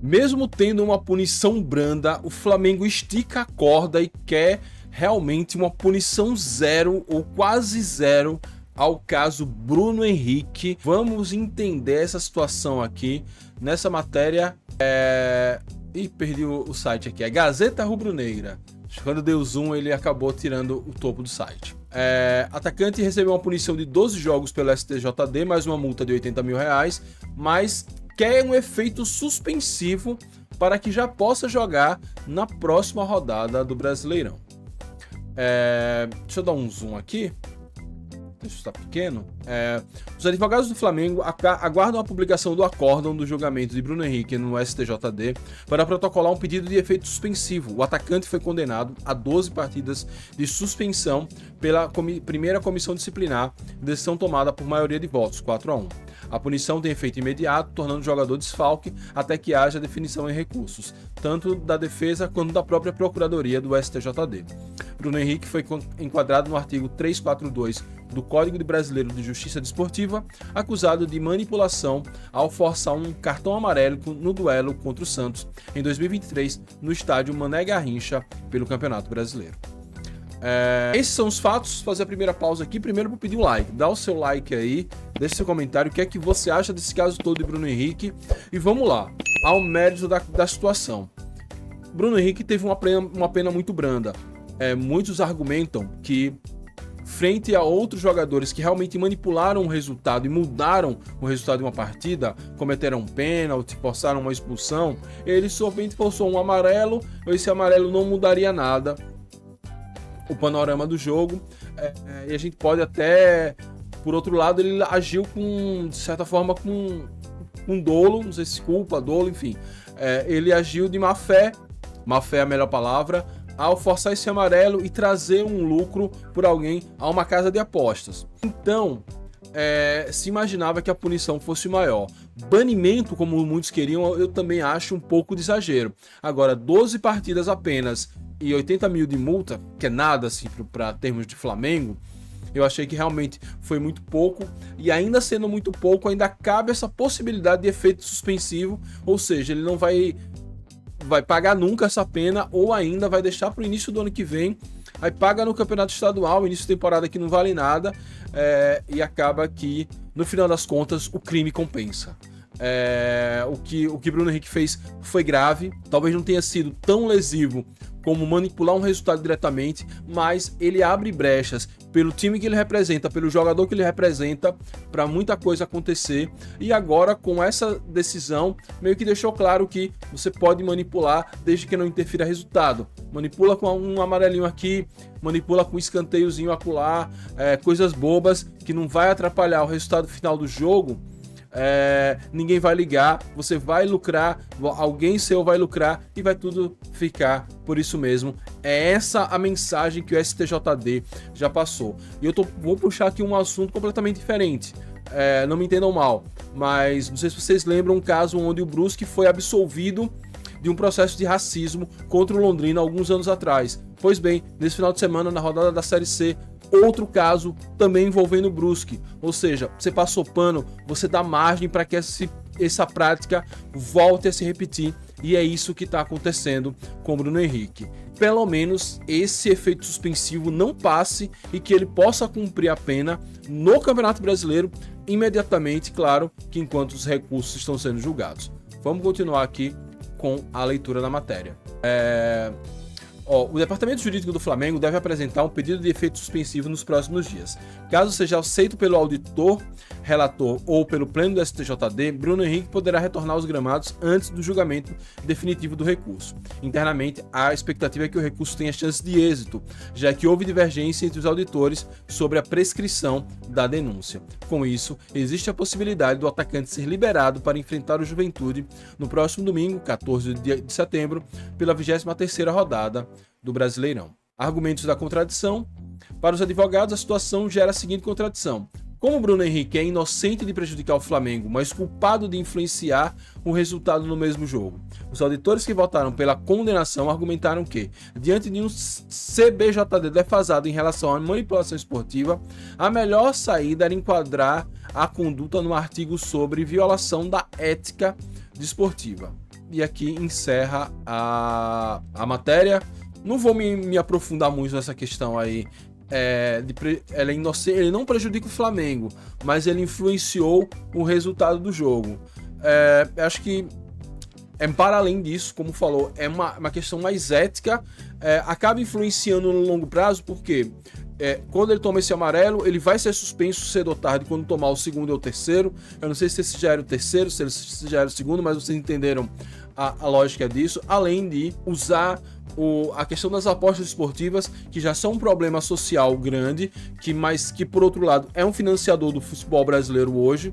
Mesmo tendo uma punição branda, o Flamengo estica a corda e quer realmente uma punição zero ou quase zero ao caso Bruno Henrique. Vamos entender essa situação aqui nessa matéria. Ih, perdi o site aqui. É Gazeta Rubro-Negra. Quando deu zoom, ele acabou tirando o topo do site. Atacante recebeu uma punição de 12 jogos pelo STJD, mais uma multa de R$80 mil, mas quer um efeito suspensivo para que já possa jogar na próxima rodada do Brasileirão. Deixa eu dar um zoom aqui. Deixa eu estar pequeno. Os advogados do Flamengo aguardam a publicação do acórdão do julgamento de Bruno Henrique no STJD para protocolar um pedido de efeito suspensivo. O atacante foi condenado a 12 partidas de suspensão pela primeira comissão disciplinar, decisão tomada por maioria de votos, 4-1. A punição tem efeito imediato, tornando o jogador desfalque até que haja definição em recursos, tanto da defesa quanto da própria procuradoria do STJD. Bruno Henrique foi enquadrado no artigo 342 do Código Brasileiro de Justiça Desportiva, acusado de manipulação ao forçar um cartão amarelo no duelo contra o Santos em 2023 no estádio Mané Garrincha pelo Campeonato Brasileiro. Esses são os fatos. Vou fazer a primeira pausa aqui. Primeiro vou pedir um like. Dá o seu like aí, deixe seu comentário, o que é que você acha desse caso todo de Bruno Henrique. E vamos lá, ao mérito da situação. Bruno Henrique teve uma pena muito branda. Muitos argumentam que, frente a outros jogadores que realmente manipularam o resultado e mudaram o resultado de uma partida, cometeram um pênalti, forçaram uma expulsão, ele somente forçou um amarelo, esse amarelo não mudaria nada o panorama do jogo, e a gente pode até, por outro lado, ele agiu de certa forma com dolo, não sei se culpa, dolo, enfim, ele agiu de má fé é a melhor palavra, ao forçar esse amarelo e trazer um lucro por alguém a uma casa de apostas. Então, se imaginava que a punição fosse maior. Banimento, como muitos queriam, eu também acho um pouco de exagero. Agora, 12 partidas apenas e 80 mil de multa, que é nada assim para termos de Flamengo, eu achei que realmente foi muito pouco, e ainda sendo muito pouco, ainda cabe essa possibilidade de efeito suspensivo, ou seja, ele não vai pagar nunca essa pena, ou ainda vai deixar para o início do ano que vem, aí paga no campeonato estadual, início de temporada que não vale nada, e acaba que, no final das contas, o crime compensa. O que Bruno Henrique fez foi grave, talvez não tenha sido tão lesivo como manipular um resultado diretamente, mas ele abre brechas pelo time que ele representa, pelo jogador que ele representa, para muita coisa acontecer. E agora, com essa decisão, meio que deixou claro que você pode manipular desde que não interfira resultado. Manipula com um amarelinho aqui, manipula com um escanteiozinho acolá, coisas bobas que não vai atrapalhar o resultado final do jogo. Ninguém vai ligar, você vai lucrar, alguém seu vai lucrar e vai tudo ficar por isso mesmo. É essa a mensagem que o STJD já passou. E eu vou puxar aqui um assunto completamente diferente, não me entendam mal, mas não sei se vocês lembram um caso onde o Brusque foi absolvido de um processo de racismo contra o Londrina alguns anos atrás. Pois bem, nesse final de semana, na rodada da Série C, outro caso também envolvendo o Brusque. Ou seja, você passou pano, você dá margem para que essa prática volte a se repetir. E é isso que está acontecendo com o Bruno Henrique. Pelo menos esse efeito suspensivo não passe e que ele possa cumprir a pena no Campeonato Brasileiro imediatamente, claro, que enquanto os recursos estão sendo julgados. Vamos continuar aqui com a leitura da matéria. O Departamento Jurídico do Flamengo deve apresentar um pedido de efeito suspensivo nos próximos dias. Caso seja aceito pelo auditor, relator ou pelo pleno do STJD, Bruno Henrique poderá retornar aos gramados antes do julgamento definitivo do recurso. Internamente, a expectativa é que o recurso tenha chance de êxito, já que houve divergência entre os auditores sobre a prescrição da denúncia. Com isso, existe a possibilidade do atacante ser liberado para enfrentar o Juventude no próximo domingo, 14 de setembro, pela 23ª rodada do Brasileirão. Argumentos da contradição. Para os advogados, a situação gera a seguinte contradição. Como Bruno Henrique é inocente de prejudicar o Flamengo, mas culpado de influenciar o resultado no mesmo jogo, os auditores que votaram pela condenação argumentaram que, diante de um CBJD defasado em relação à manipulação esportiva, a melhor saída era enquadrar a conduta no artigo sobre violação da ética desportiva. E aqui encerra a matéria. Não vou me aprofundar muito nessa questão aí. Ela é inocente, ele não prejudica o Flamengo, mas ele influenciou o resultado do jogo. Acho que para além disso, como falou, é uma questão mais ética, acaba influenciando no longo prazo, porque quando ele toma esse amarelo, ele vai ser suspenso cedo ou tarde quando tomar o segundo ou o terceiro. Eu não sei se esse já era o terceiro, se esse já era o segundo, mas vocês entenderam a lógica disso, além de usar a questão das apostas esportivas, que já são um problema social grande, mas que por outro lado é um financiador do futebol brasileiro hoje,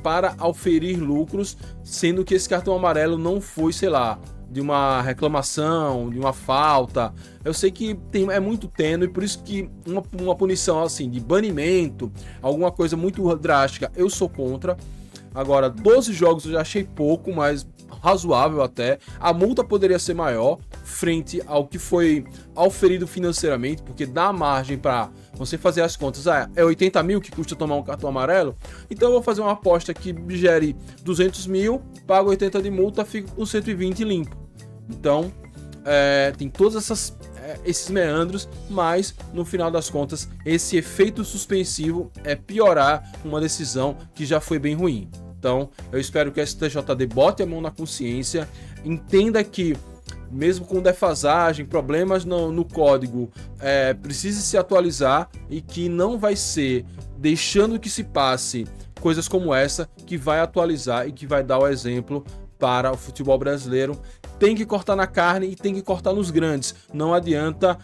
para auferir lucros, sendo que esse cartão amarelo não foi, sei lá, de uma reclamação, de uma falta. Eu sei que é muito tênue, por isso que uma punição assim de banimento, alguma coisa muito drástica, eu sou contra. Agora, 12 jogos eu já achei pouco, mas razoável até. A multa poderia ser maior frente ao que foi auferido financeiramente, porque dá margem para você fazer as contas. É 80 mil que custa tomar um cartão amarelo? Então eu vou fazer uma aposta que gere 200 mil, pago 80 de multa, fico com 120 limpo. Então, tem todos esses meandros, mas no final das contas, esse efeito suspensivo é piorar uma decisão que já foi bem ruim. Então, eu espero que a STJD bote a mão na consciência, entenda que, mesmo com defasagem, problemas no código, precisa se atualizar, e que não vai ser deixando que se passe coisas como essa que vai atualizar e que vai dar o exemplo para o futebol brasileiro. Tem que cortar na carne e tem que cortar nos grandes. Não adianta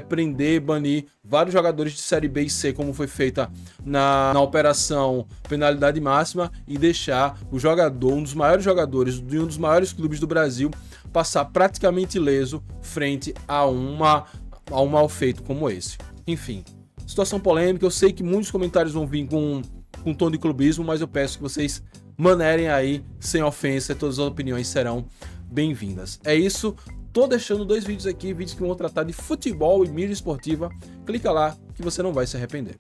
prender, banir vários jogadores de Série B e C, como foi feita na operação penalidade máxima, e deixar o jogador, um dos maiores jogadores de um dos maiores clubes do Brasil, passar praticamente ileso frente a um mal feito como esse. Enfim, situação polêmica. Eu sei que muitos comentários vão vir com um tom de clubismo, mas eu peço que vocês manerem aí, sem ofensa, todas as opiniões serão bem-vindas. É isso, tô deixando 2 vídeos aqui, vídeos que vão tratar de futebol e mídia esportiva. Clica lá que você não vai se arrepender.